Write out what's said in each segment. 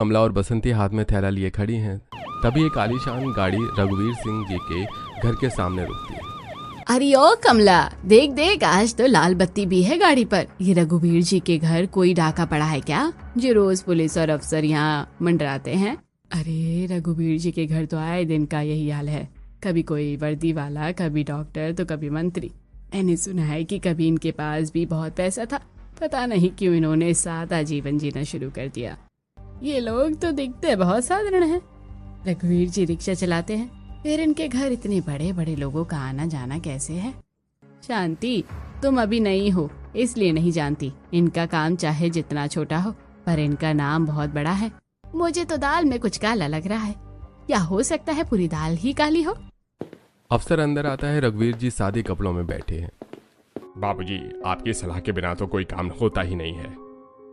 कमला और बसंती हाथ में थैला लिए खड़ी हैं। तभी एक आलीशान गाड़ी रघुवीर सिंह जी के घर के सामने रुकती है। अरे ओ कमला, देख देख, आज तो लाल बत्ती भी है गाड़ी पर। ये रघुवीर जी के घर कोई डाका पड़ा है क्या, जो रोज पुलिस और अफसर यहाँ मंडराते हैं? अरे रघुवीर जी के घर तो आए दिन का यही हाल है। कभी कोई वर्दी वाला, कभी डॉक्टर, तो कभी मंत्री। मैंने सुना है कि कभी इनके पास भी बहुत पैसा था। पता नहीं क्यों इन्होंने सादा जीवन जीना शुरू कर दिया। ये लोग तो दिखते बहुत साधारण हैं। रघुवीर जी रिक्शा चलाते हैं, फिर इनके घर इतने बड़े बड़े लोगों का आना जाना कैसे है? शांति, तुम अभी नई हो इसलिए नहीं जानती। इनका काम चाहे जितना छोटा हो, पर इनका नाम बहुत बड़ा है। मुझे तो दाल में कुछ काला लग रहा है, या हो सकता है पूरी दाल ही काली हो। अफसर अंदर आता है। रघुवीर जी सादे कपड़ों में बैठे हैं। बाबूजी, आपकी सलाह के बिना तो कोई काम होता ही नहीं है।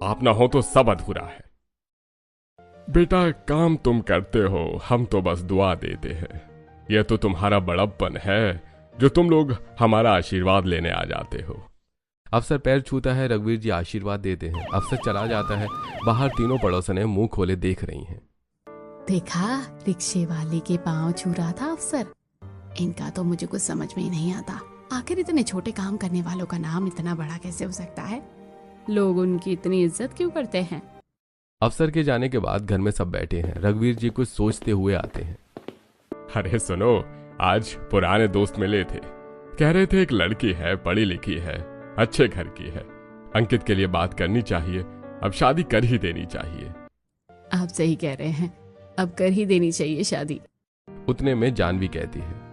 आप ना हो तो सब अधूरा है। बेटा, काम तुम करते हो, हम तो बस दुआ देते हैं। यह तो तुम्हारा बड़प्पन है जो तुम लोग हमारा आशीर्वाद लेने आ जाते हो। अफसर पैर छूता है। रघुवीर जी आशीर्वाद देते हैं। अफसर चला जाता है। बाहर तीनों पड़ोसने मुंह खोले देख रही हैं। देखा, रिक्शे वाले के पांव छू रहा था अफसर। इनका तो मुझे कुछ समझ में ही नहीं आता। आखिर इतने छोटे काम करने वालों का नाम इतना बड़ा कैसे हो सकता है? लोग उनकी इतनी इज्जत क्यों करते हैं? अफसर के जाने के बाद घर में सब बैठे हैं। रघुवीर जी कुछ सोचते हुए आते हैं। अरे सुनो, आज पुराने दोस्त मिले थे। कह रहे थे एक लड़की है, पढ़ी लिखी है, अच्छे घर की है। अंकित के लिए बात करनी चाहिए, अब शादी कर ही देनी चाहिए। आप सही कह रहे हैं, अब कर ही देनी चाहिए शादी। उतने में जानवी कहती है,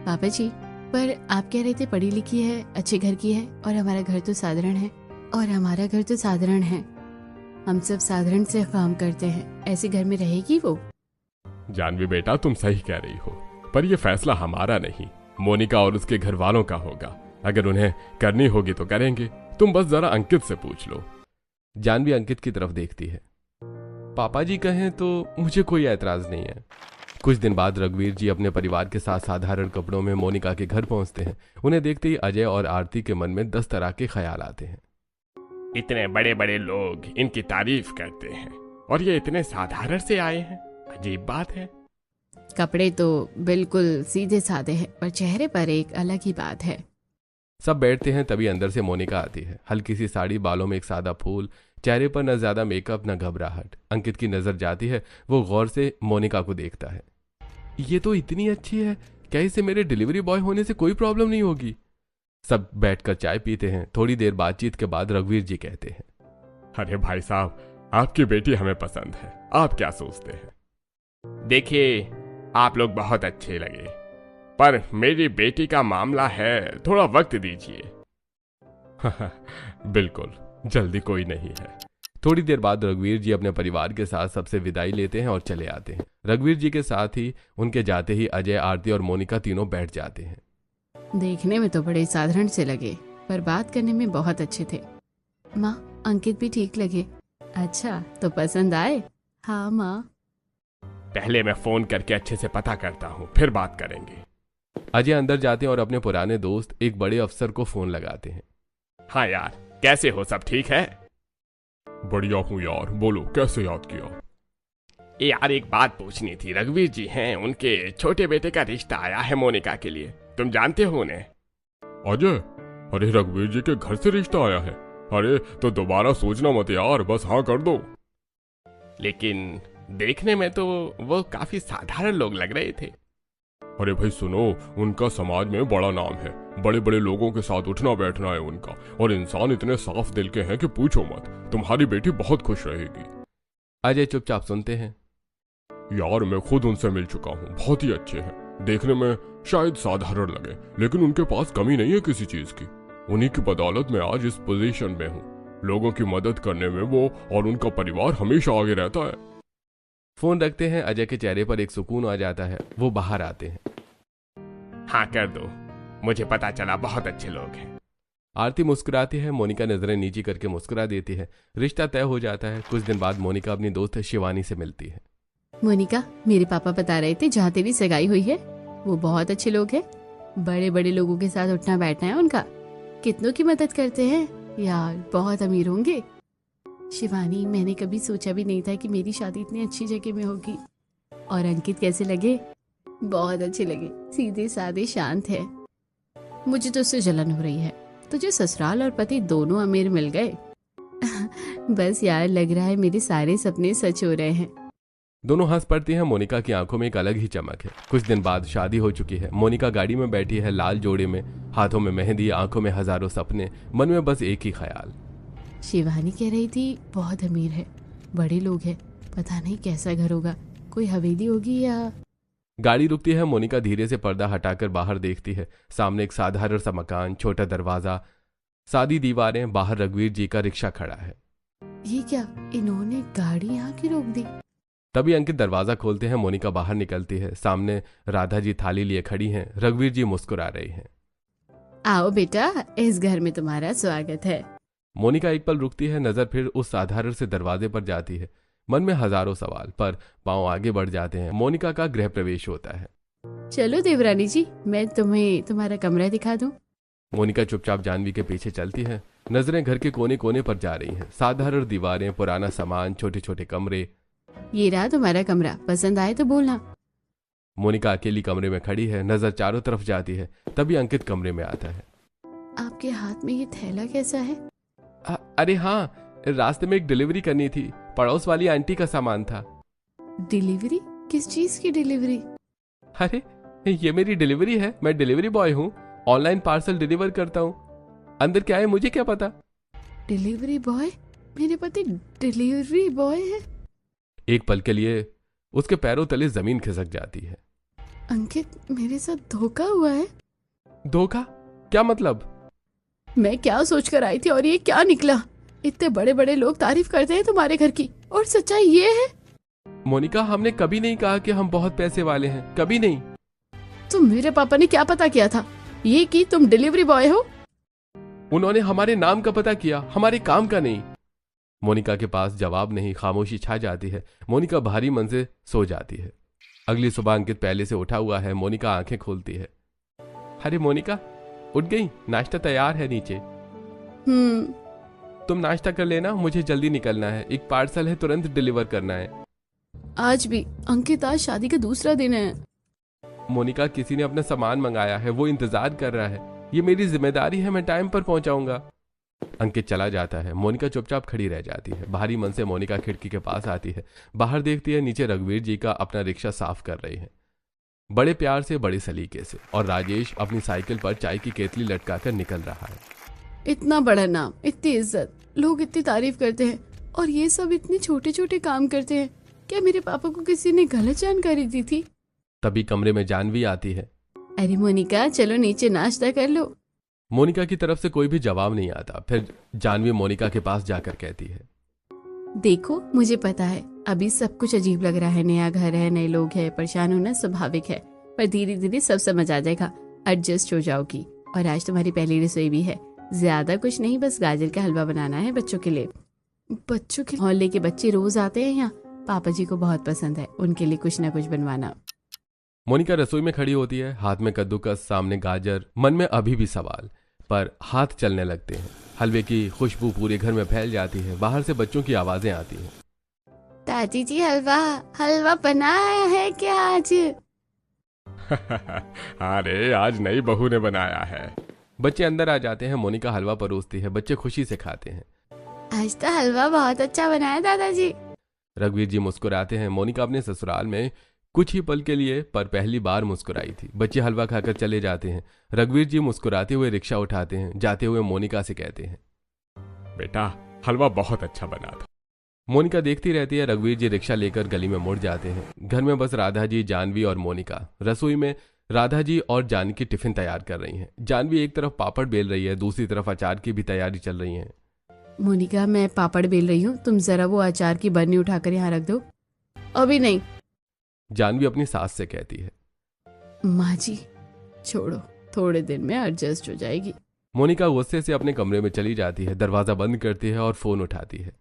पापा जी, पर आप कह रहे थे पढ़ी लिखी है, अच्छे घर की है, और हमारा घर तो साधारण है। और हमारा घर तो साधारण है, हम सब साधारण से काम करते हैं। ऐसे घर में रहेगी वो? जानवी बेटा, तुम सही कह रही हो, पर यह फैसला हमारा नहीं, मोनिका और उसके घर वालों का होगा। अगर उन्हें करनी होगी तो करेंगे। तुम बस जरा अंकित से पूछ लो। जानवी अंकित की तरफ देखती है। पापा जी कहें तो मुझे कोई ऐतराज नहीं है। कुछ दिन बाद रघुवीर जी अपने परिवार के साथ साधारण कपड़ों में मोनिका के घर पहुंचते हैं। उन्हें देखते ही अजय और आरती के मन में 10 तरह के ख्याल आते हैं। इतने बड़े बड़े लोग इनकी तारीफ करते हैं और ये इतने साधारण से आए हैं, अजीब बात है। कपड़े तो बिल्कुल सीधे साधे हैं, पर चेहरे पर एक अलग ही बात है। सब बैठते हैं। तभी अंदर से मोनिका आती है। हल्की सी साड़ी, बालों में एक सादा फूल, चेहरे पर न ज्यादा मेकअप न घबराहट। अंकित की नजर जाती है। वो गौर से मोनिका को देखता है। ये तो इतनी अच्छी है, क्या इसे मेरे डिलीवरी बॉय होने से कोई प्रॉब्लम नहीं होगी? सब बैठकर चाय पीते हैं। थोड़ी देर बातचीत के बाद रघुवीर जी कहते हैं, अरे भाई साहब, आपकी बेटी हमें पसंद है। आप क्या सोचते हैं? देखिए, आप लोग बहुत अच्छे लगे, पर मेरी बेटी का मामला है, थोड़ा वक्त दीजिए। बिल्कुल, जल्दी कोई नहीं है। थोड़ी देर बाद रघुवीर जी अपने परिवार के साथ सबसे विदाई लेते हैं और चले आते हैं। रघुवीर जी के साथ ही उनके जाते ही अजय, आरती और मोनिका तीनों बैठ जाते हैं। देखने में तो बड़े साधारण से लगे, पर बात करने में बहुत अच्छे थे। माँ, अंकित भी ठीक लगे। अच्छा, तो पसंद आए? हाँ माँ। पहले मैं फोन करके अच्छे से पता करता हूँ, फिर बात करेंगे। अजय अंदर जाते हैं और अपने पुराने दोस्त एक बड़े अफसर को फोन लगाते हैं। हाँ यार, कैसे हो? सब ठीक है? बढ़िया हूँ यार, बोलो कैसे याद किया? यार एक बात पूछनी थी। रघुवीर जी हैं, उनके छोटे बेटे का रिश्ता आया है मोनिका के लिए। तुम जानते हो उन्हें? अजय, अरे रघुवीर जी के घर से रिश्ता आया है? अरे तो दोबारा सोचना मत यार, बस हाँ कर दो। लेकिन देखने में तो वो काफी साधारण लोग लग रहे थे। अरे भाई सुनो, उनका समाज में बड़ा नाम है, बड़े बड़े लोगों के साथ उठना बैठना है उनका, और इंसान इतने साफ दिल के हैं कि पूछो मत। तुम्हारी बेटी बहुत खुश रहेगी। अजय चुपचाप सुनते हैं। यार मैं खुद उनसे मिल चुका हूँ, बहुत ही अच्छे हैं। देखने में शायद साधारण लगे, लेकिन उनके पास कमी नहीं है किसी चीज की। उन्हीं की बदौलत मैं आज इस पोजीशन में हूँ। लोगों की मदद करने में वो और उनका परिवार हमेशा आगे रहता है। फोन रखते हैं। अजय के चेहरे पर एक सुकून आ जाता है। वो बाहर आते हैं। हाँ कर दो, मुझे पता चला बहुत अच्छे लोग हैं। आरती मुस्कुराती है। मोनिका नजरें नीची करके मुस्कुरा देती है। रिश्ता तय हो जाता है। कुछ दिन बाद मोनिका अपनी दोस्त शिवानी से मिलती है। मोनिका, मेरे पापा बता रहे थे जहाँ तेरी सगाई हुई है वो बहुत अच्छे लोग हैं। बड़े बड़े लोगों के साथ उठना बैठना है उनका। कितनों की मदद करते हैं यार, बहुत अमीर होंगे। शिवानी, मैंने कभी सोचा भी नहीं था कि मेरी शादी इतनी अच्छी जगह में होगी। और अंकित कैसे लगे? बहुत अच्छे लगे, सीधे साधे शांत है। मुझे तो उससे जलन हो रही है। तुझे ससुराल और पति दोनों अमीर मिल गए। बस यार, लग रहा है मेरे सारे सपने सच हो रहे हैं। दोनों हंस पड़ती हैं। मोनिका की आंखों में एक अलग ही चमक है। कुछ दिन बाद शादी हो चुकी है। मोनिका गाड़ी में बैठी है, लाल जोड़े में, हाथों में मेहंदी, आंखों में हजारों सपने, मन में बस एक ही ख्याल। शिवानी कह रही थी बहुत अमीर है, बड़े लोग हैं, पता नहीं कैसा घर होगा, कोई हवेली होगी या। गाड़ी रुकती है। मोनिका धीरे से पर्दा हटाकर बाहर देखती है। सामने एक साधारण सा मकान, छोटा दरवाजा, सादी दीवारें, बाहर रघुवीर जी का रिक्शा खड़ा है। ये क्या, इन्होंने गाड़ी यहाँ की रोक दी? तभी अंकित दरवाजा खोलते हैं। मोनिका बाहर निकलती है। सामने राधा जी थाली लिए खड़ी हैं। रघुवीर जी मुस्कुरा रही हैं। आओ बेटा, इस घर में तुम्हारा स्वागत है। मोनिका एक पल रुकती है, नजर फिर उस साधारण से दरवाजे पर जाती है। मन में हजारों सवाल, पर पांव आगे बढ़ जाते हैं। मोनिका का गृह प्रवेश होता है। चलो देवरानी जी, मैं तुम्हें तुम्हारा कमरा दिखा दूं। मोनिका चुपचाप जानवी के पीछे चलती है। नजरें घर के कोने कोने पर जा रही हैं। साधारण दीवारें, पुराना सामान, छोटे छोटे कमरे। ये रहा तुम्हारा कमरा, पसंद आए तो बोलना। मोनिका अकेली कमरे में खड़ी है, नजर चारों तरफ जाती है। तभी अंकित कमरे में आता है। आपके हाथ में ये थैला कैसा है? अरे हाँ, रास्ते में एक डिलीवरी करनी थी, पड़ोस वाली आंटी का सामान था। डिलीवरी? किस चीज की डिलीवरी? अरे ये मेरी डिलीवरी है, मैं डिलीवरी बॉय हूँ, ऑनलाइन पार्सल डिलीवर करता हूँ। अंदर क्या है मुझे क्या पता। Delivery boy? मेरे पति डिलीवरी बॉय है? एक पल के लिए उसके पैरों तले जमीन खिसक जाती है। अंकित, मेरे साथ धोखा हुआ है। धोखा? क्या मतलब? मैं क्या सोचकर आई थी और ये क्या निकला? इतने बड़े बड़े लोग तारीफ करते हैं तुम्हारे घर की, और सच्चाई ये है। मोनिका, हमने कभी नहीं कहा कि हम बहुत पैसे वाले हैं, कभी नहीं। तो मेरे पापा ने क्या पता किया था ये कि तुम डिलीवरी बॉय हो? उन्होंने हमारे नाम का पता किया, हमारे काम का नहीं। मोनिका के पास जवाब नहीं, खामोशी छा जाती है। मोनिका भारी मन से सो जाती है। अगली सुबह अंकित पहले से उठा हुआ है। मोनिका आंखें खोलती है। अरे मोनिका, उठ गई? नाश्ता तैयार है नीचे। तुम नाश्ता कर लेना, मुझे जल्दी निकलना है, एक पार्सल है, तुरंत डिलीवर करना है। आज भी? अंकित, आज शादी का दूसरा दिन है। मोनिका, किसी ने अपना सामान मंगाया है, वो इंतजार कर रहा है, ये मेरी जिम्मेदारी है, मैं टाइम पर पहुंचाऊंगा। अंकित चला जाता है। मोनिका चुपचाप खड़ी रह जाती है। भारी मन से मोनिका खिड़की के पास आती है। बाहर देखती है, नीचे रघुवीर जी का अपना रिक्शा साफ कर रहे हैं, बड़े प्यार से, बड़े सलीके से। और राजेश अपनी साइकिल पर चाय की केतली लटकाकर निकल रहा है। इतना बड़ा नाम, इतनी इज्जत, लोग इतनी तारीफ करते हैं, और ये सब इतने छोटे छोटे काम करते हैं। क्या मेरे पापा को किसी ने गलत जानकारी दी थी? तभी कमरे में जानवी आती है। अरे मोनिका, चलो नीचे नाश्ता कर लो। मोनिका की तरफ से कोई भी जवाब नहीं आता। फिर जानवी मोनिका के पास जाकर कहती है, देखो, मुझे पता है अभी सब कुछ अजीब लग रहा है, नया घर है, नए लोग हैं, परेशान होना स्वाभाविक है, पर धीरे धीरे सब समझ आ जाएगा, एडजस्ट हो जाओगी। और आज तुम्हारी पहली रसोई भी है, ज्यादा कुछ नहीं, बस गाजर का हलवा बनाना है बच्चों के लिए। बच्चों के? मोहल्ले के बच्चे रोज आते हैं यहाँ, पापा जी को बहुत पसंद है, उनके लिए कुछ ना कुछ बनवाना। मोनिका रसोई में खड़ी होती है, हाथ में कद्दूकस, सामने गाजर। मन में अभी भी सवाल, पर हाथ चलने लगते हैं। हलवे की खुशबू पूरे घर में फैल जाती है। बाहर से बच्चों की आवाजें आती हैं। दादी जी, हलवा हलवा बनाया है क्या आज? अरे आज नई बहू ने बनाया है। बच्चे अंदर आ जाते हैं। मोनिका हलवा परोसती है। बच्चे खुशी से खाते हैं। आज तो हलवा बहुत अच्छा बनाया दादाजी। रघुवीर जी मुस्कुराते हैं। मोनिका अपने ससुराल में कुछ ही पल के लिए, पर पहली बार मुस्कुराई थी। बच्चे हलवा खाकर चले जाते हैं। रघुवीर जी मुस्कुराते हुए रिक्शा उठाते हैं। जाते हुए मोनिका से कहते हैं, बेटा हलवा बहुत अच्छा बना था। मोनिका देखती रहती है। रघुवीर जी रिक्शा लेकर गली में मुड़ जाते हैं। घर में बस राधा जी, जानवी और मोनिका। रसोई में राधा जी और जानकी टिफिन तैयार कर रही हैं। जानवी एक तरफ पापड़ बेल रही है, दूसरी तरफ अचार की भी तैयारी चल रही है। मोनिका, मैं पापड़ बेल रही हूँ, तुम जरा वो अचार की बरनी उठाकर यहाँ रख दो। अभी नहीं, जानवी अपनी सास से कहती है। माँ जी छोड़ो, थोड़े दिन में एडजस्ट हो जाएगी। मोनिका गुस्से से अपने कमरे में चली जाती है। दरवाजा बंद करती है और फोन उठाती है।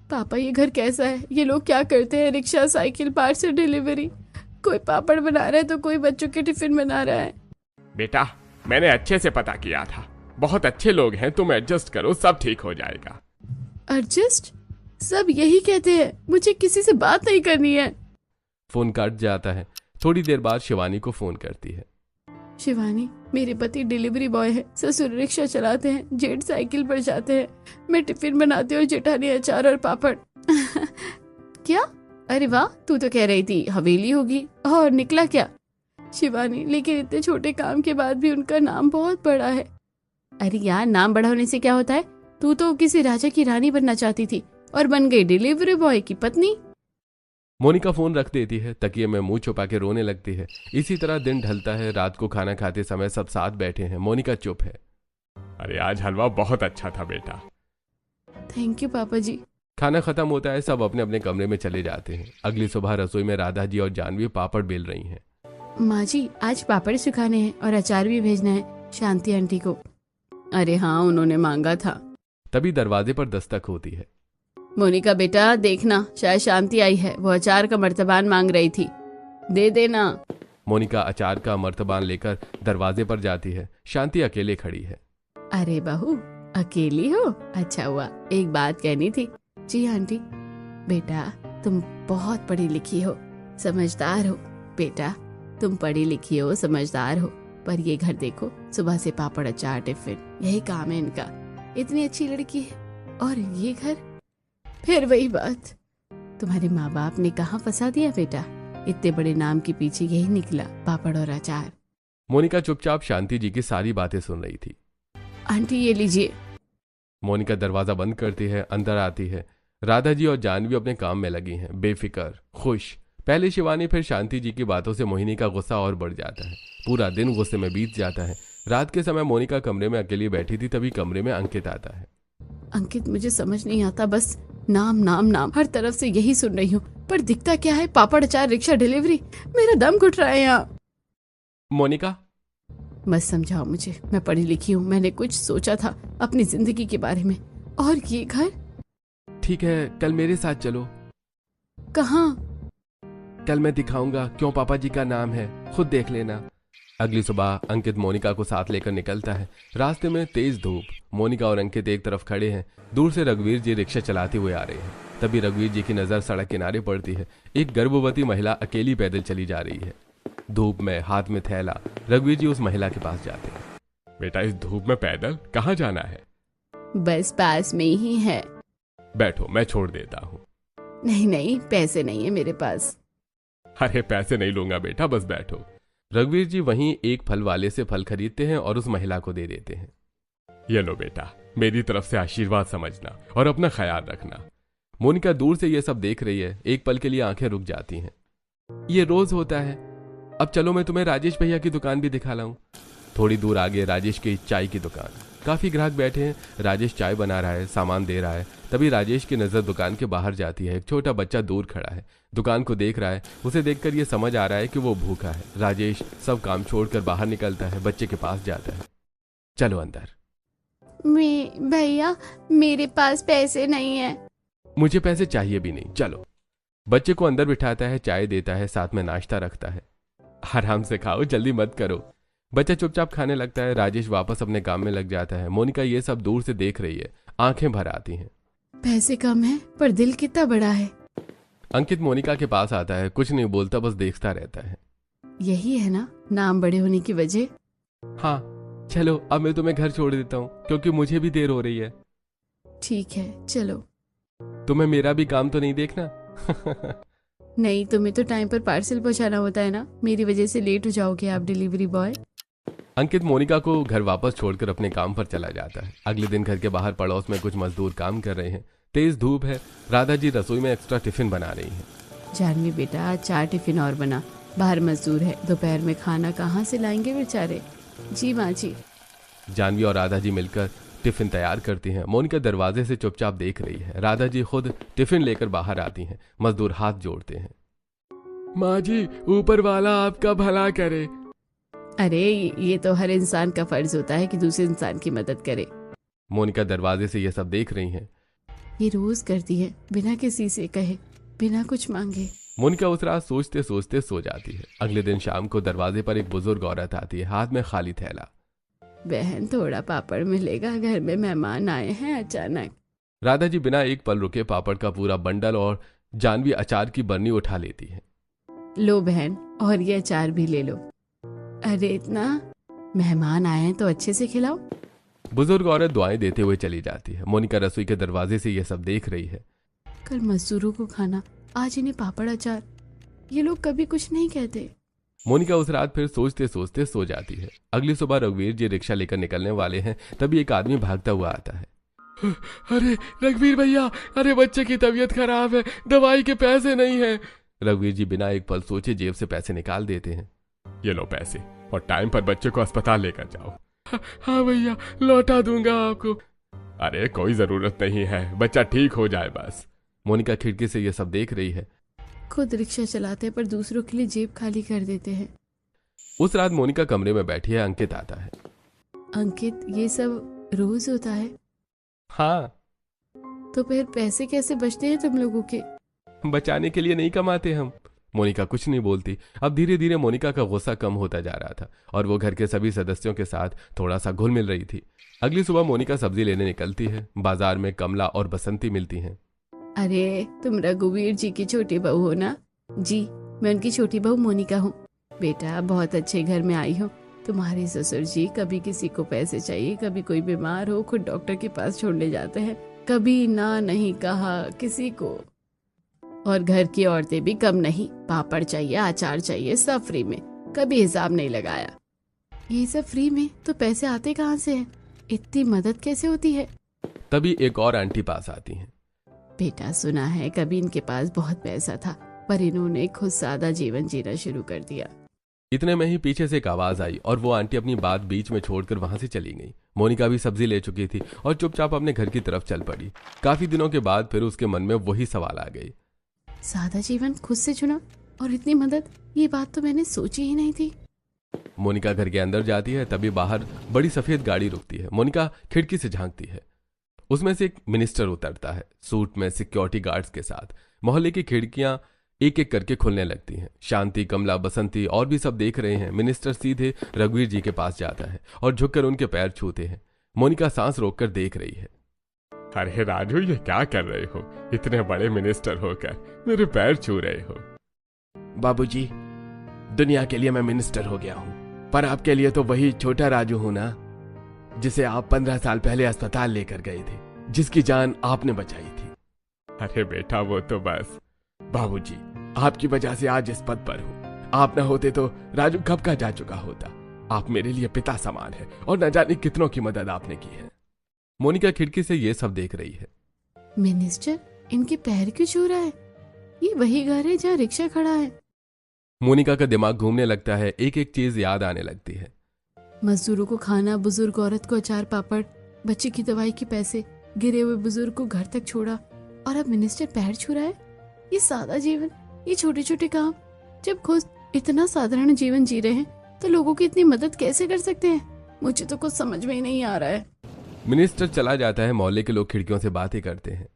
पापा, ये घर कैसा है? ये लोग क्या करते हैं? रिक्शा, साइकिल, पार्सल डिलीवरी, कोई पापड़ बना रहा है तो कोई बच्चों के टिफिन बना रहा है। बेटा मैंने अच्छे से पता किया था, बहुत अच्छे लोग हैं, तुम एडजस्ट करो, सब ठीक हो जाएगा। एडजस्ट? सब यही कहते हैं, मुझे किसी से बात नहीं करनी है। फोन कट जाता है। थोड़ी देर बाद शिवानी को फोन करती है। शिवानी, मेरे पति डिलीवरी बॉय है, ससुर रिक्शा चलाते हैं, जेठ साइकिल पर जाते हैं, मैं टिफिन बनाती हूँ, जेठानी अचार और पापड़। क्या? अरे वाह, तू तो कह रही थी हवेली होगी, और निकला क्या? शिवानी, लेकिन इतने छोटे काम के बाद भी उनका नाम बहुत बड़ा है। अरे यार, नाम बड़ा होने से क्या होता है? तू तो किसी राजा की रानी बनना चाहती थी और बन गई डिलीवरी बॉय की पत्नी। मोनिका फोन रख देती है, तकिए में मुंह छुपा के रोने लगती है। इसी तरह दिन ढलता है। रात को खाना खाते समय सब साथ बैठे हैं। मोनिका चुप है। अरे आज हलवा बहुत अच्छा था बेटा। थैंक यू पापा जी। खाना खत्म होता है। सब अपने अपने कमरे में चले जाते हैं। अगली सुबह रसोई में राधा जी और जानवी पापड़ बेल रही हैं। माँ जी, आज पापड़ सुखाने हैं और अचार भी भेजना है शांति आंटी को। अरे हाँ, उन्होंने मांगा था। तभी दरवाजे पर दस्तक होती है। मोनिका बेटा, देखना, शायद शांति आई है, वो अचार का मर्तबान मांग रही थी, दे देना। मोनिका अचार का मर्तबान लेकर दरवाजे पर जाती है। शांति अकेले खड़ी है। अरे बहू, अकेली हो? अच्छा हुआ, एक बात कहनी थी। जी आंटी। बेटा, तुम बहुत पढ़ी लिखी हो, समझदार हो। बेटा, तुम पढ़ी लिखी हो, समझदार हो, पर ये घर देखो, सुबह से पापड़ अचार टिफिन, यही काम है इनका। इतनी अच्छी लड़की है, और ये घर, फिर वही बात। तुम्हारे माँ बाप ने कहाँ फंसा दिया बेटा? इतने बड़े नाम के पीछे यही निकला, पापड़ और अचार। मोनिका चुपचाप शांति जी की सारी बातें सुन रही थी। आंटी, ये लीजिए। मोनिका दरवाजा बंद करती है, अंदर आती है। राधा जी और जानवी अपने काम में लगी हैं, बेफिक्र, खुश। पहले शिवानी, फिर शांति जी की बातों से मोहिनी का गुस्सा और बढ़ जाता है। पूरा दिन गुस्से में बीत जाता है। रात के समय मोनिका कमरे में अकेली बैठी थी, तभी कमरे में अंकित आता है। अंकित, मुझे समझ नहीं आता, बस नाम नाम नाम, हर तरफ से यही सुन रही हूँ, पर दिखता क्या है? पापड़ अचार, रिक्शा, डिलीवरी। मेरा दम घुट रहा है यहाँ। मोनिका, मत समझाओ मुझे, मैं पढ़ी लिखी हूँ, मैंने कुछ सोचा था अपनी जिंदगी के बारे में, और ये घर। ठीक है, कल मेरे साथ चलो। कहाँ? कल मैं दिखाऊंगा क्यों पापा जी का नाम है, खुद देख लेना। अगली सुबह अंकित मोनिका को साथ लेकर निकलता है। रास्ते में तेज धूप। मोनिका और अंकित एक तरफ खड़े हैं। दूर से रघुवीर जी रिक्शा चलाते हुए आ रहे हैं। तभी रघुवीर जी की नजर सड़क किनारे पड़ती है। एक गर्भवती महिला अकेली पैदल चली जा रही है, धूप में, हाथ में थैला। रघुवीर जी उस महिला के पास जाते हैं। बेटा, इस धूप में पैदल कहाँ जाना है? बस पास में ही है। बैठो, मैं छोड़ देता हूँ। नहीं नहीं, पैसे नहीं है मेरे पास। अरे पैसे नहीं लूंगा बेटा, बस बैठो। रघुवीर जी वहीं एक फल वाले से फल खरीदते हैं और उस महिला को दे देते हैं। ये लो बेटा, मेरी तरफ से आशीर्वाद समझना और अपना ख्याल रखना। मोनिका दूर से ये सब देख रही है। एक पल के लिए आंखें रुक जाती हैं। ये रोज होता है। अब चलो मैं तुम्हें राजेश भैया की दुकान भी दिखा लाऊं। थोड़ी दूर आगे राजेश की चाय की दुकान। काफी ग्राहक बैठे हैं। राजेश चाय बना रहा है, सामान दे रहा है। तभी राजेश की नजर दुकान के बाहर जाती है। एक छोटा बच्चा दूर खड़ा है, दुकान को देख रहा है। उसे देखकर यह समझ आ रहा है कि वो भूखा है। राजेश सब काम छोड़कर बाहर निकलता है, बच्चे के पास जाता है। चलो अंदर। भैया, मेरे पास पैसे नहीं है। मुझे पैसे चाहिए भी नहीं, चलो। बच्चे को अंदर बिठाता है, चाय देता है, साथ में नाश्ता रखता है। आराम से खाओ, जल्दी मत करो। बच्चा चुपचाप खाने लगता है। राजेश वापस अपने काम में लग जाता है। मोनिका ये सब दूर से देख रही है, आंखें भर आती हैं। पैसे कम है, पर दिल कितना बड़ा है। अंकित मोनिका के पास आता है, कुछ नहीं बोलता, बस देखता रहता है। यही है ना नाम बड़े होने की वजह? हाँ चलो, अब मैं तुम्हें घर छोड़ देता हूँ, क्योंकि मुझे भी देर हो रही है। ठीक है, चलो। तुम्हें मेरा भी काम तो नहीं देखना? नहीं, तुम्हें तो टाइम पर पार्सल पहुंचाना होता है ना, मेरी वजह से लेट हो जाओगे आप डिलीवरी बॉय। अंकित मोनिका को घर वापस छोड़कर अपने काम पर चला जाता है। अगले दिन घर के बाहर पड़ोस में कुछ मजदूर काम कर रहे हैं। तेज धूप है। राधा जी रसोई में एक्स्ट्रा टिफिन बना रही हैं। जानवी बेटा, 4 टिफिन और बना, बाहर मजदूर है, दोपहर में खाना कहाँ से लाएंगे बेचारे। जी माँ जी। जानवी और राधा जी मिलकर टिफिन तैयार करती हैं। मोनिका दरवाजे से चुपचाप देख रही है। राधा जी खुद टिफिन लेकर बाहर आती हैं। मजदूर हाथ जोड़ते हैं। माँ जी, ऊपर वाला आपका भला करे। अरे ये तो हर इंसान का फर्ज होता है कि दूसरे इंसान की मदद करे। मोनिका दरवाजे से ये सब देख रही हैं। ये रोज करती है, बिना किसी से कहे, बिना कुछ मांगे। मोनिका उस रात सोचते सोचते सो जाती है। अगले दिन शाम को दरवाजे पर एक बुजुर्ग औरत आती है, हाथ में खाली थैला। बहन, थोड़ा पापड़ मिलेगा, घर में मेहमान आए हैं अचानक। राधा जी बिना एक पल रुके पापड़ का पूरा बंडल और जानवी अचार की बरनी उठा लेती है। लो बहन, और ये अचार भी ले लो। अरे इतना, मेहमान आए हैं तो अच्छे से खिलाओ। बुजुर्ग औरत दुआएं देते हुए चली जाती है। मोनिका रसोई के दरवाजे से यह सब देख रही है। कल मजदूरों को खाना, आज इन्हें पापड़ अचार। ये लोग कभी कुछ नहीं कहते। मोनिका उस रात फिर सोचते सोचते सो जाती है। अगली सुबह रघुवीर जी रिक्शा लेकर निकलने वाले हैं, तभी एक आदमी भागता हुआ आता है। अरे रघुवीर भैया, अरे बच्चे की तबीयत खराब है, दवाई के पैसे नहीं है। रघुवीर जी बिना एक पल सोचे जेब से पैसे निकाल देते हैं। ये लो पैसे, और टाइम पर बच्चे को अस्पताल लेकर जाओ। हाँ भैया, लौटा दूंगा आपको। अरे कोई जरूरत नहीं है, बच्चा ठीक हो जाए बस। मोनिका खिड़की से यह सब देख रही है। खुद रिक्शा चलाते पर दूसरों के लिए जेब खाली कर देते हैं। उस रात मोनिका कमरे में बैठी है। अंकित आता है। अंकित, ये सब रोज होता है? हाँ। तो फिर पैसे कैसे बचते हैं तुम लोगों के? बचाने के लिए नहीं कमाते हम। मोनिका कुछ नहीं बोलती। अब धीरे धीरे मोनिका का गुस्सा कम होता जा रहा था और वो घर के सभी सदस्यों के साथ थोड़ा सा घुल मिल रही थी। अगली सुबह मोनिका सब्जी लेने निकलती है। बाजार में कमला और बसंती मिलती हैं। अरे तुम रघुवीर जी की छोटी बहू हो ना? जी, मैं उनकी छोटी बहू मोनिका हूँ। बेटा, बहुत अच्छे घर में आई हो। तुम्हारे ससुर जी कभी किसी को पैसे चाहिए, कभी कोई बीमार हो, खुद डॉक्टर के पास छोड़ने जाते हैं। कभी ना नहीं कहा किसी को। और घर की औरतें भी कम नहीं। पापड़ चाहिए, अचार चाहिए, सब फ्री में, कभी हिसाब नहीं लगाया। ये सब फ्री में तो पैसे आते कहाँ से हैं? इतनी मदद कैसे होती है? तभी एक और आंटी पास आती हैं। बेटा, सुना है कभी इनके पास बहुत पैसा था, पर इन्होंने खुद सादा जीवन जीना शुरू कर दिया। इतने में ही पीछे से एक आवाज आई और वो आंटी अपनी बात बीच में छोड़कर वहां से चली गई। मोनिका भी सब्जी ले चुकी थी और चुपचाप अपने घर की तरफ चल पड़ी। काफी दिनों के बाद फिर उसके मन में वही सवाल आ गई। सादा जीवन खुद से चुना और इतनी मदद, ये बात तो मैंने सोची ही नहीं थी। मोनिका घर के अंदर जाती है, तभी बाहर बड़ी सफेद गाड़ी रुकती है। मोनिका खिड़की से झांकती है। उसमें से एक मिनिस्टर उतरता है, सूट में, सिक्योरिटी गार्ड्स के साथ। मोहल्ले की खिड़कियां एक एक करके खुलने लगती हैं। शांति, कमला, बसंती और भी सब देख रहे हैं। मिनिस्टर सीधे रघुवीर जी के पास जाता है और झुककर उनके पैर छूते हैं। मोनिका सांस रोककर देख रही है। अरे राजू, ये क्या कर रहे हो? इतने बड़े मिनिस्टर होकर मेरे पैर छू रहे हो। बाबूजी, दुनिया के लिए मैं मिनिस्टर हो गया हूँ, पर आपके लिए तो वही छोटा राजू हूं ना, जिसे आप 15 साल पहले अस्पताल लेकर गए थे, जिसकी जान आपने बचाई थी। अरे बेटा, वो तो बस। बाबूजी, आपकी वजह से आज इस पद पर हूँ। आप न होते तो राजू कब का जा चुका होता। आप मेरे लिए पिता समान है और न जाने कितनों की मदद आपने की है। मोनिका खिड़की से ये सब देख रही है। मिनिस्टर इनके पैर क्यों छू रहा है? ये वही घर है जहाँ रिक्शा खड़ा है। मोनिका का दिमाग घूमने लगता है। एक एक चीज याद आने लगती है। मजदूरों को खाना, बुजुर्ग औरत को अचार पापड़, बच्चे की दवाई के पैसे, गिरे हुए बुजुर्ग को घर तक छोड़ा, और अब मिनिस्टर पैर छू रहा है। ये सादा जीवन, ये छोटे छोटे काम। जब खुद इतना साधारण जीवन जी रहे हैं तो लोगों की इतनी मदद कैसे कर सकते हैं? मुझे तो कुछ समझ में ही नहीं आ रहा है। मिनिस्टर चला जाता है। मोहल्ले के लोग खिड़कियों से बातें करते हैं।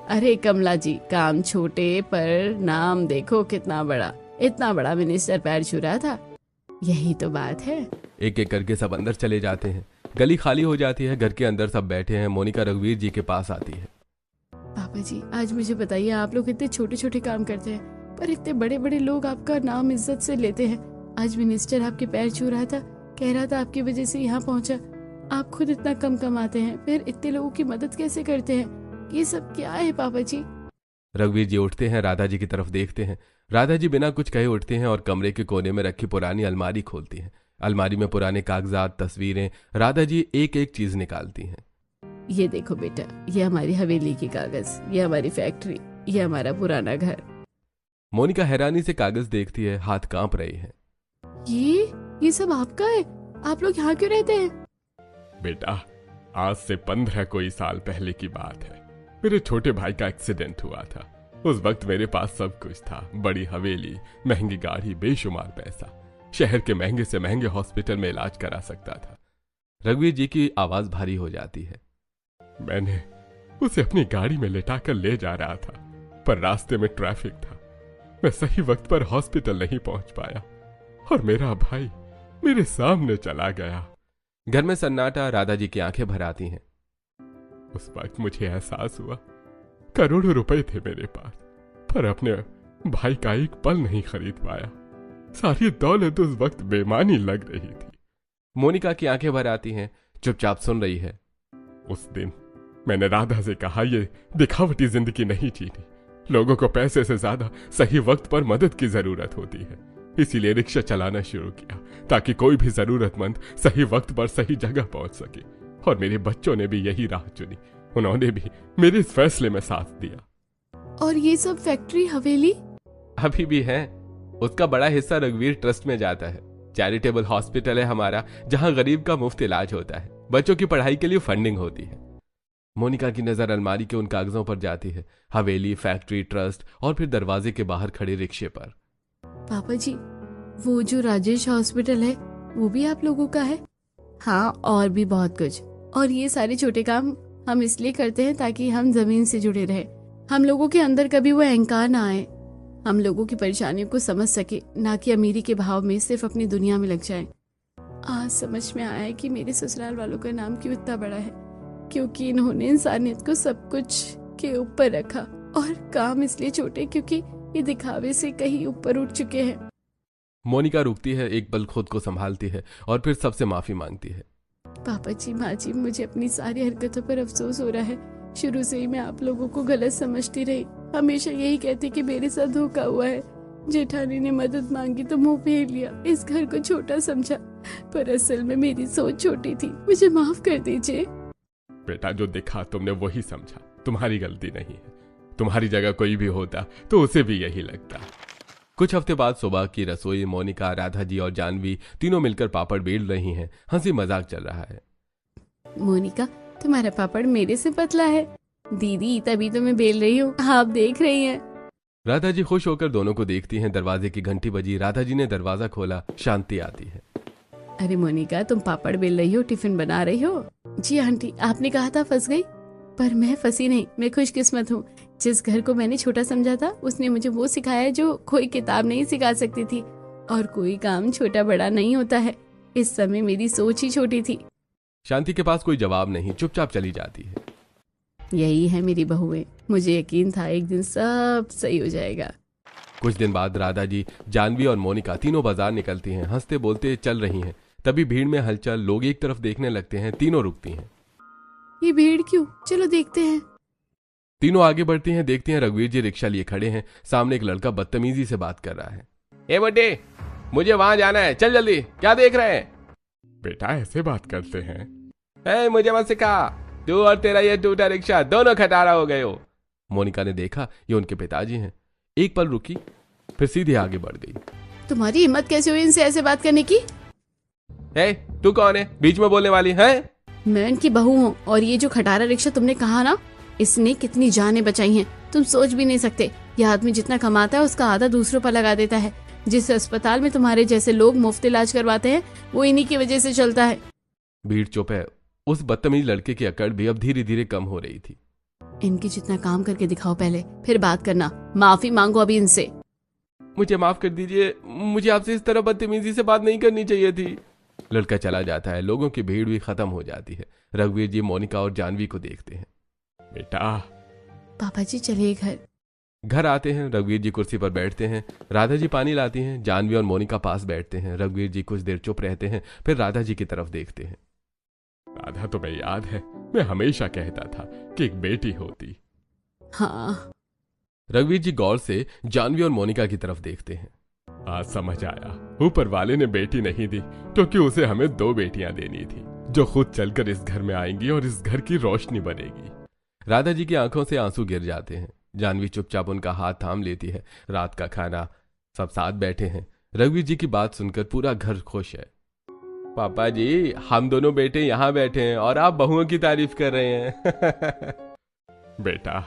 अरे कमला जी, काम छोटे पर नाम देखो कितना बड़ा। इतना बड़ा मिनिस्टर पैर छू रहा था, यही तो बात है। एक एक करके सब अंदर चले जाते हैं। गली खाली हो जाती है। घर के अंदर सब बैठे हैं। मोनिका रघुवीर जी के पास आती है। पापा जी, आज मुझे बताइए, आप लोग इतने छोटे छोटे काम करते हैं पर इतने बड़े बड़े लोग आपका नाम इज्जत से लेते हैं। आज मिनिस्टर आपके पैर छू रहा था, कह रहा था आपकी वजह से यहाँ पहुंचा। आप खुद इतना कम कमाते हैं, फिर इतने लोगों की मदद कैसे करते हैं? ये सब क्या है पापा जी? रघुवीर जी उठते हैं, राधा जी की तरफ देखते हैं। राधा जी बिना कुछ कहे उठते हैं और कमरे के कोने में रखी पुरानी अलमारी खोलती हैं। अलमारी में पुराने कागजात, तस्वीरें। राधा जी एक एक चीज निकालती हैं। ये देखो बेटा, ये हमारी हवेली की कागज, ये हमारी फैक्ट्री, ये हमारा पुराना घर। मोनिका हैरानी से कागज देखती है, हाथ कांप रहे हैं। ये सब आपका है? आप लोग यहाँ क्यों रहते हैं? बेटा, आज से 15 कोई साल पहले की बात है। मेरे छोटे भाई का एक्सीडेंट हुआ था। उस वक्त मेरे पास सब कुछ था, बड़ी हवेली, महंगी गाड़ी, बेशुमार पैसा। शहर के महंगे से महंगे हॉस्पिटल में इलाज करा सकता था। रघुवीर जी की आवाज भारी हो जाती है। मैंने उसे अपनी गाड़ी में लेटाकर ले जा रहा था, पर रास्ते में ट्रैफिक था। मैं सही वक्त पर हॉस्पिटल नहीं पहुंच पाया और मेरा भाई मेरे सामने चला गया। घर में सन्नाटा। राधा जी की आंखें भर आती हैं। उस वक्त मुझे एहसास हुआ करोड़ों रुपए थे मेरे पास, पर अपने भाई का एक पल नहीं खरीद पाया। सारी दौलत उस वक्त बेमानी लग रही थी। मोनिका की आंखें भर आती हैं, चुपचाप सुन रही है। उस दिन मैंने राधा से कहा, ये दिखावटी जिंदगी नहीं जीनी। लोगों को पैसे से ज्यादा सही वक्त पर मदद की जरूरत होती है। इसीलिए रिक्शा चलाना शुरू किया ताकि कोई भी जरूरतमंद सही वक्त पर सही जगह पहुंच सके। और मेरे बच्चों ने भी यही राह चुनी। उन्होंने भी मेरे इस फैसले में साथ दिया। और ये सब फैक्ट्री हवेली अभी भी है। उसका बड़ा हिस्सा रघुवीर ट्रस्ट में जाता है। चैरिटेबल हॉस्पिटल है हमारा, जहां गरीब का मुफ्त इलाज होता है। बच्चों की पढ़ाई के लिए फंडिंग होती है। मोनिका की नजर अलमारी के उन कागजों पर जाती है, हवेली, फैक्ट्री, ट्रस्ट और फिर दरवाजे के बाहर खड़े रिक्शे पर। पापा जी, वो जो राजेश हॉस्पिटल है वो भी आप लोगों का है? हाँ, और भी बहुत कुछ। और ये सारे छोटे काम हम इसलिए करते हैं ताकि हम जमीन से जुड़े रहे। हम लोगों के अंदर कभी वो अहंकार ना आए, हम लोगों की परेशानियों को समझ सके, ना कि अमीरी के भाव में सिर्फ अपनी दुनिया में लग जाए। आज समझ में आया है कि मेरे ससुराल वालों का नाम क्यों इतना बड़ा है, क्योंकि इन्होंने इंसानियत को सब कुछ के ऊपर रखा। और काम इसलिए छोटे क्योंकि ये दिखावे से कहीं ऊपर उठ चुके हैं। मोनिका रुकती है, एक पल खुद को संभालती है और फिर सबसे माफी मांगती है। पापा जी, माँ जी, मुझे अपनी सारी हरकतों पर अफसोस हो रहा है। शुरू से ही मैं आप लोगों को गलत समझती रही, हमेशा यही कहती कि मेरे साथ धोखा हुआ है। जेठानी ने मदद मांगी तो मुंह फेर लिया, इस घर को छोटा समझा, पर असल में मेरी सोच छोटी थी। मुझे माफ कर दीजिए। बेटा, जो देखा तुमने वही समझा, तुम्हारी गलती नहीं है। तुम्हारी जगह कोई भी होता तो उसे भी यही लगता। कुछ हफ्ते बाद सुबह की रसोई, मोनिका, राधा जी और जानवी तीनों मिलकर पापड़ बेल रही हैं। हंसी मजाक चल रहा है। मोनिका, तुम्हारा पापड़ मेरे से पतला है। दीदी, तभी तो मैं बेल रही हूँ, आप देख रही हैं। राधा जी खुश होकर दोनों को देखती हैं। दरवाजे की घंटी बजी। राधा जी ने दरवाजा खोला। शांति आती है। अरे मोनिका, तुम पापड़ बेल रही हो, टिफिन बना रही हो? जी आंटी, आपने कहा था फंस गई, पर मैं फंसी नहीं। मैं खुशकिस्मत हूँ। जिस घर को मैंने छोटा समझा था उसने मुझे वो सिखाया जो कोई किताब नहीं सिखा सकती थी। और कोई काम छोटा बड़ा नहीं होता है। इस समय मेरी सोच ही छोटी थी। शांति के पास कोई जवाब नहीं, चुपचाप चली जाती है। यही है मेरी बहुएं। मुझे यकीन था एक दिन सब सही हो जाएगा। कुछ दिन बाद राधा जी, जानवी और मोनिका तीनों बाजार निकलती हैं। हंसते बोलते चल रही हैं। तभी भीड़ में हलचल, लोग एक तरफ देखने लगते हैं। तीनों रुकती हैं। ये भीड़ क्यों? चलो देखते हैं। तीनों आगे बढ़ती हैं। देखती हैं रघुवीर जी रिक्शा लिए खड़े हैं। सामने एक लड़का बदतमीजी से बात कर रहा है। ए बड्डे, मुझे वहां जाना है, चल जल्दी, क्या देख रहे हैं? बेटा, ऐसे बात करते हैं? ए, मुझे मत सिखा। तू और तेरा ये टूटा रिक्शा दोनों खटारा हो गए हो। मोनिका ने देखा ये उनके पिताजी हैं। एक पल रुकी, फिर सीधे आगे बढ़ गई। तुम्हारी हिम्मत कैसे हुई इनसे ऐसे बात करने की? ए, तू कौन है बीच में बोलने वाली है? मैं उनकी बहू हूँ। और ये जो खटारा रिक्शा तुमने कहा ना, इसने कितनी जानें बचाई हैं, तुम सोच भी नहीं सकते। यह आदमी जितना कमाता है उसका आधा दूसरों पर लगा देता है। जिस अस्पताल में तुम्हारे जैसे लोग मुफ्त इलाज करवाते हैं वो इन्हीं की वजह से चलता है। भीड़ चुप है। उस बदतमीज लड़के की अकड़ भी अब धीरे धीरे कम हो रही थी। इनकी जितना काम करके दिखाओ पहले, फिर बात करना। माफी मांगो अभी इनसे। मुझे माफ कर दीजिए, मुझे आपसे इस तरह बदतमीजी से बात नहीं करनी चाहिए थी। लड़का चला जाता है। लोगों की भीड़ भी खत्म हो जाती है। रघुवीर जी मोनिका और जानवी को देखते हैं। बेटा, पापा जी चलिए घर। घर आते हैं। रघुवीर जी कुर्सी पर बैठते हैं। राधा जी पानी लाती हैं। जानवी और मोनिका पास बैठते हैं। रघुवीर जी कुछ देर चुप रहते हैं, फिर राधा जी की तरफ देखते हैं। राधा, तुम्हें याद है मैं हमेशा कहता था कि एक बेटी होती? हाँ। रघुवीर जी गौर से जानवी और मोनिका की तरफ देखते हैं। आज समझ आया, ऊपर वाले ने बेटी नहीं दी क्योंकि उसे हमें 2 बेटियां देनी थी जो खुद चलकर इस घर में आएंगी और इस घर की रोशनी बनेगी। राधा जी की आंखों से आंसू गिर जाते हैं। जानवी चुपचाप उनका हाथ थाम लेती है। रात का खाना, सब साथ बैठे हैं। रघुवीर जी की बात सुनकर पूरा घर खुश है। पापा जी, हम दोनों बेटे यहाँ बैठे हैं और आप बहुओं की तारीफ कर रहे हैं। बेटा,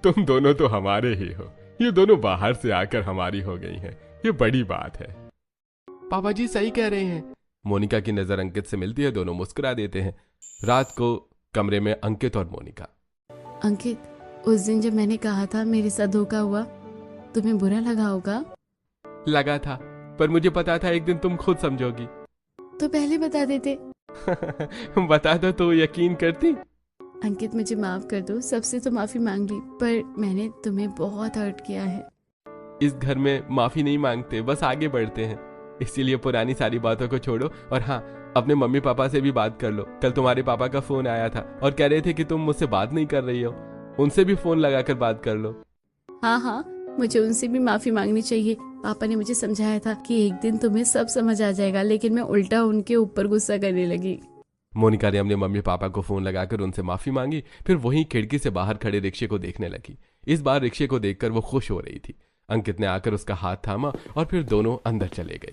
तुम दोनों तो हमारे ही हो। ये दोनों बाहर से आकर हमारी हो गई हैं, ये बड़ी बात है। पापा जी सही कह रहे हैं। मोनिका की नजर अंकित से मिलती है। दोनों मुस्कुरा देते हैं। रात को कमरे में अंकित और मोनिका। अंकित, उस दिन जब मैंने कहा था मेरे साथ धोखा हुआ, तुम्हें बुरा लगा होगा? लगा था, पर मुझे पता था एक दिन तुम खुद समझोगी। तो पहले बता देते। बता दो तो यकीन करती। अंकित मुझे माफ कर दो, सबसे तो माफी मांग ली, पर मैंने तुम्हें बहुत हर्ट किया है। इस घर में माफी नहीं मांगते, बस आगे बढ़ते हैं। इसीलिए पुरानी सारी बातों को छोड़ो और हाँ, अपने मम्मी पापा से भी बात कर लो। कल तुम्हारे पापा का फोन आया था और कह रहे थे कि तुम मुझसे बात नहीं कर रही हो, उनसे भी फोन लगाकर बात कर लो। हाँ हाँ, मुझे उनसे भी माफी मांगनी चाहिए। पापा ने मुझे समझाया था कि एक दिन तुम्हें सब समझ आ जाएगा, लेकिन मैं उल्टा उनके ऊपर गुस्सा करने लगी। मोनिका ने अपने मम्मी पापा को फोन लगाकर उनसे माफी मांगी, फिर वहीं खिड़की से बाहर खड़े रिक्शे को देखने लगी। इस बार रिक्शे को देखकर वो खुश हो रही थी। अंकित ने आकर उसका हाथ थामा और फिर दोनों अंदर चले गए।